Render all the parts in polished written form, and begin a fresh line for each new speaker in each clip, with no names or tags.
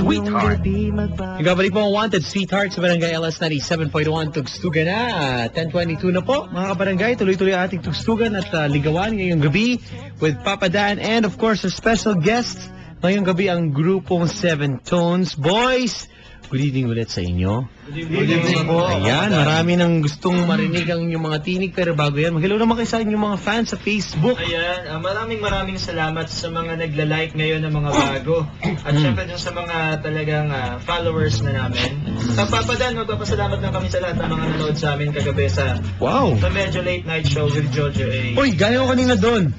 Sweetheart. Ibabalik po ang Wanted Sweetheart sa Barangay LS 97.1 Tugstugan na. 10:22 na po mga kabarangay. Tuloy-tuloy ating tugstugan at ligawan ngayong gabi with Papa Dan and of course our special guest ngayong gabi ang grupong Seven Tones. Boys, good evening ulit sa inyo.
Good evening po.
Ayan, marami nang gustong marinig ang inyong mga tinig. Pero bago yan, mag-hello naman kayo sa inyong mga fans sa Facebook.
Ayan, maraming salamat sa mga nagla-like ngayon ng mga bago. At syempre dun sa mga talagang followers na namin. Sa Papa Dan, magpapasalamat lang kami sa lahat ng mga nanood sa amin kagabi sa medyo late night show with Jojo A.
Uy, galing ako kanina doon.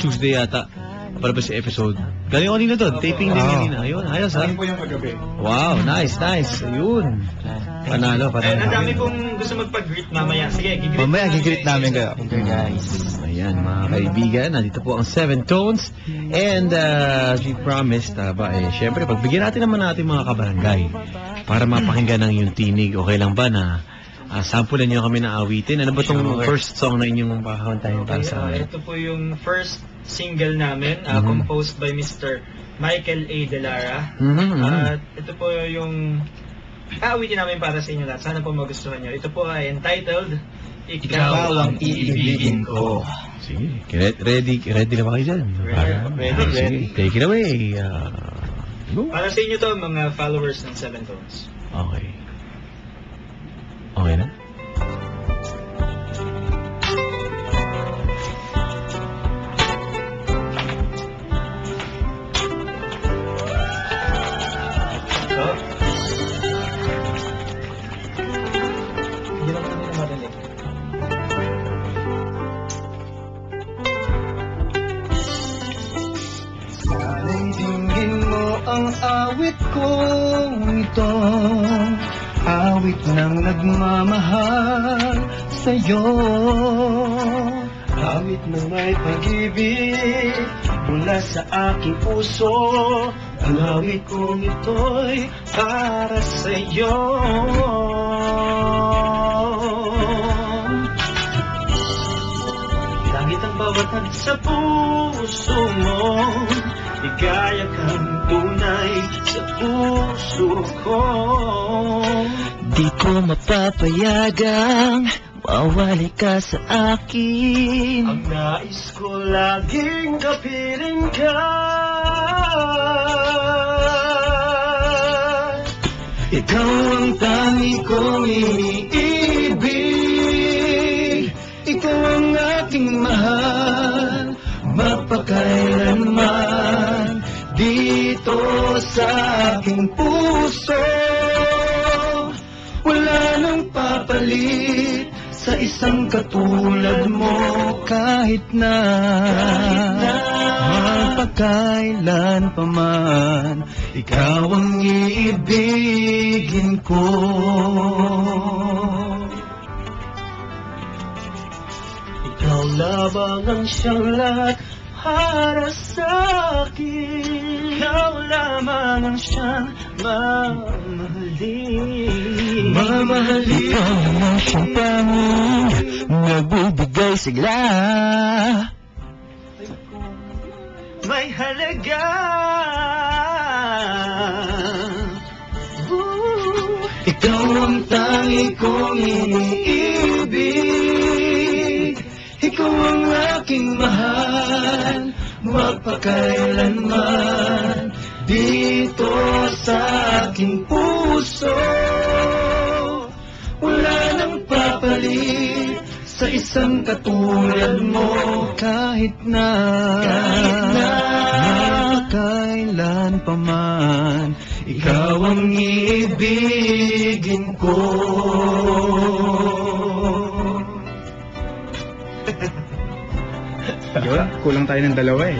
Tuesday yata. Para ba si episode? Galing ako kanina doon. Taping din kanina. Ayun, ayos ha.
po yung kagabi.
Wow, nice. Ayun. Panalo.
Ang dami kong gusto magpag-greet mamaya. Sige, gigreet.
Mamaya gigreet namin kayo.
Okay, guys. Ayan, mga kaibigan. Nandito po ang Seven Tones. And as we promised, syempre, pagbigyan natin naman natin mga kabarangay para mapakinggan ng yung tinig. Okay lang ba na sampulan nyo kami na awitin? Ano ba itong first song na inyong pakantahin para sa amin?
Ito po yung first single namin, composed by Mr. Michael A. Delara. At ito po yung awitin namin para sa inyo lahat. Sana po magustuhan nyo. Ito po ay entitled, Ikaw ang Iibigin Ko.
Sige, ready na ba kayo dyan?
Ready.
Take it away.
Para sa inyo to, mga followers ng Seven Tones.
Okay. Okay na?
Hindi lang kami na marinig.
Sana'y dinggin mo ang awit kong ito, awit ng nagmamahal sa'yo, awit na may pag-ibig mula sa aking puso. Ang awit kong ito'y para sa'yo. Langit ang bawat sa puso mo, ligaya kang tunay sa puso ko. Di ko mapapayagang mawali ka sa akin. Ang nais ko laging kapiling ka. Ikaw ang tangi kong iniibig, ikaw ang aking mahal, magpakailanman dito sa aking puso. Wala nang papalit sa isang katulad mo, kahit na magpakailan pa man, ikaw ang iibigin ko. Ikaw lamang ang siyang lahat para sa akin. Ikaw lamang ang siyang mamahalin. Ikaw ang siyang panging nagbibigay sigla. May halaga. Ikaw ang tangi kong iniibig, ikaw ang aking mahal, magpakailanman dito sa aking puso. Wala nang papalit sa isang katulad mo, kahit na kailan pa man, ikaw ang iibigin ko.
Yun, kulang tayo ng dalawa eh.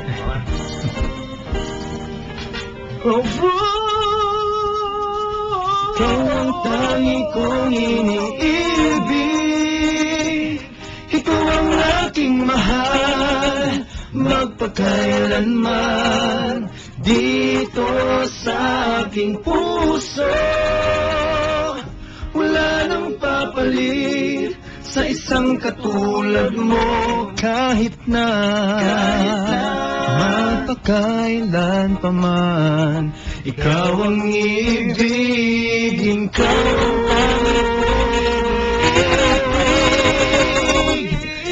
Ikaw ang tangi kong iniibig, ikaw ang aking mahal, magpakailanman dito sa aking puso. Wala nang papalit sa isang katulad mo, kahit na Magpakailan pa man, ikaw ang ibigin ko.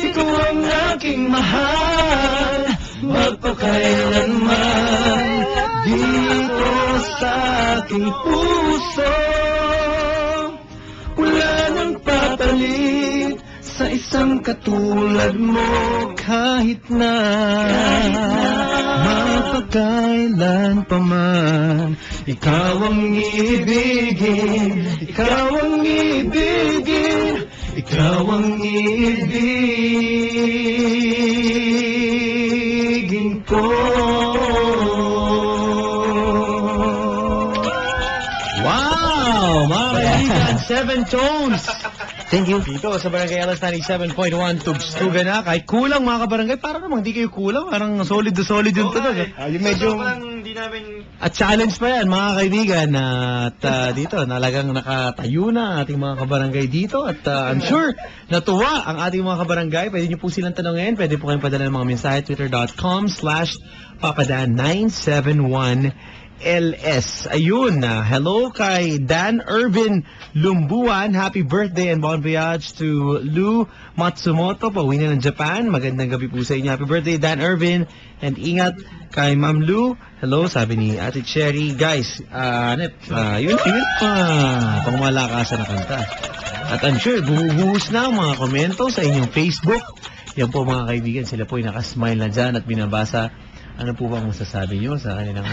Ikaw ang aking mahal, magpakailanman, dito sa aking puso. Wala nang papalit sa isang katulad mo, kahit na magpakailan pa man, ikaw ang ibigin, ikaw ang ibigin, ikaw ang ibigin ko.
Wow! Mga kaibigan, 7 tones!
Thank you.
Dito sa Barangay LS 97.1, tugstugan na. Kahit kulang mga kabarangay, parang namang di kayo kulang. Parang solid na solid yung tunog. Yung medyo...
Hindi namin...
At challenge pa yan mga kaibigan. At dito, nalagang nakatayo na ang ating mga kabarangay dito. At I'm sure natuwa ang ating mga kabarangay. Pwede nyo po silang tanongin. Pwede po kayong padala ng mga mensahe. Twitter.com/papadan971 LS. Ayun, hello kay Dan Irvin Lumbuan. Happy birthday and bon voyage to Lou Matsumoto. Pauwi na ng Japan. Magandang gabi po sa inyo. Happy birthday, Dan Irvin. And ingat kay Ma'am Lou. Hello, sabi ni Ate Cherry. Guys, yun pang malakasan na kanta. At I'm sure, buhuhus na ang mga komento sa inyong Facebook. Yan po mga kaibigan, sila po ay nakasmile na dyan at binabasa. Ano po bang masasabi nyo sa kanilang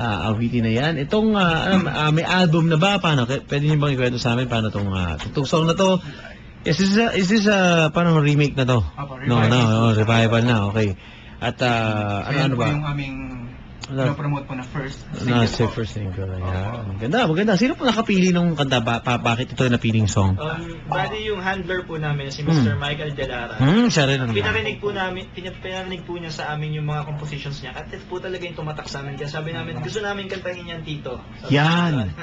awitin na yan? Itong may album na ba? Paano? Pwede nyo bang ikwento sa amin paano itong song na to? Is this parang remake na to? No, revival na. Okay. At ano ba?
Yung aming promote po na first single.
Ayan. Maganda. Sino po nakapili nung kanta? Bakit ito napiling song?
Bali yung handler po namin, si Mr. Michael Delara.
Siya rin.
Pinarinig po niya sa amin yung mga compositions niya. At ito po talaga yung tumatak sa amin. Kaya sabi namin, gusto namin kantahin yan, Tito.
Yan.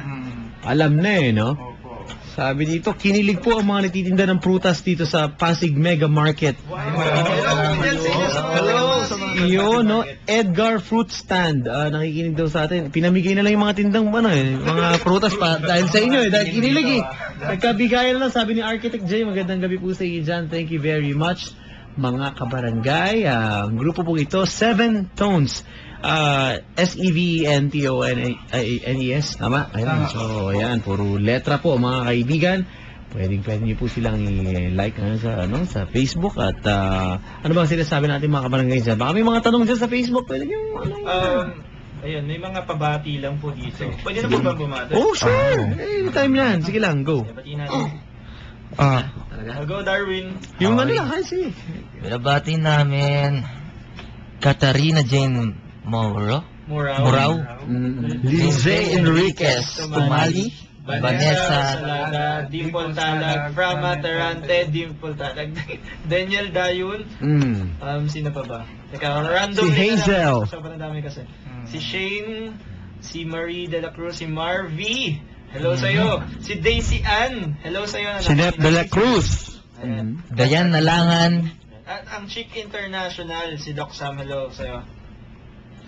Alam na no? Sabi dito, kinilig po ang mga nagtitinda ng prutas dito sa Pasig Mega Market.
Hello.
Yun, no? Edgar Fruit Stand. Nakikinig daw sa atin. Pinamigay na lang yung mga tindang mga prutas pa dahil sa inyo dahil kinilig Nagkabigayan na lang, sabi ni Architect Jay. Magandang gabi po sa iyo dyan. Thank you very much, mga kabarangay. Ang grupo po ito, 7 Tones. SEVENTONES. Tama? Ayan. So, ayan. Puro letra po, mga kaibigan. Pwede niyo po silang i-like sa Facebook. At ano ba sinasabi natin mga kabarangay dyan? Baka may mga tanong dyan sa Facebook. Pwede niyo
ayun, may mga pabati lang po dito. Pwede na po ba bumati?
Oh, sure. Anytime yan. Sige lang, go.
Bati natin. Go, Darwin.
Yung ano lang, kasi.
Binabati namin Katarina Jane Murao,
Lizzie Enriquez,
Tumali, Vanessa
Salaga, Dimple Talag, Frama Tarante, Dimple Talag, Daniel Dayun, sino pa ba? Random
si Hazel.
Sobrang dami kasi. Si Shane, si Marie de la Cruz, si Marvy. Hello sa'yo. Si Daisy Ann. Hello sa'yo.
Si Nep de la Cruz.
Dayan Nalangan.
At ang Chick International, si Doc Sam. Hello sa'yo.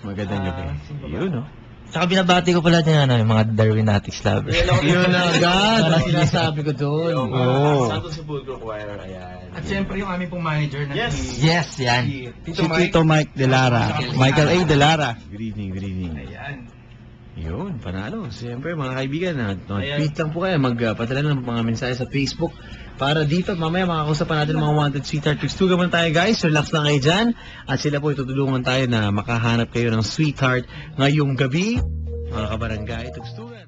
Magandang gabi. Yun, no?
Saka binabati ko pala din yung mga Darwinatics lovers.
Yun na agad. Sinasabi ko doon.
Santos Sepulcro Choir. Ayan.
At siyempre yung aming pong manager na
Yes, yan.
Si Tito Mike Delara. Michael A. Delara. Good evening.
Ayan.
Yun, panalo. Siyempre, mga kaibigan, tweet lang po kayo. Magpadala ng mga mensahe sa Facebook para dito. Mamaya makakausap natin mga wanted sweetheart. Tugstugan muna tayo, guys. Relax lang kayo dyan. At sila po itutulungan tayo na makahanap kayo ng sweetheart ngayong gabi. Mga kabarangay, tugstugan.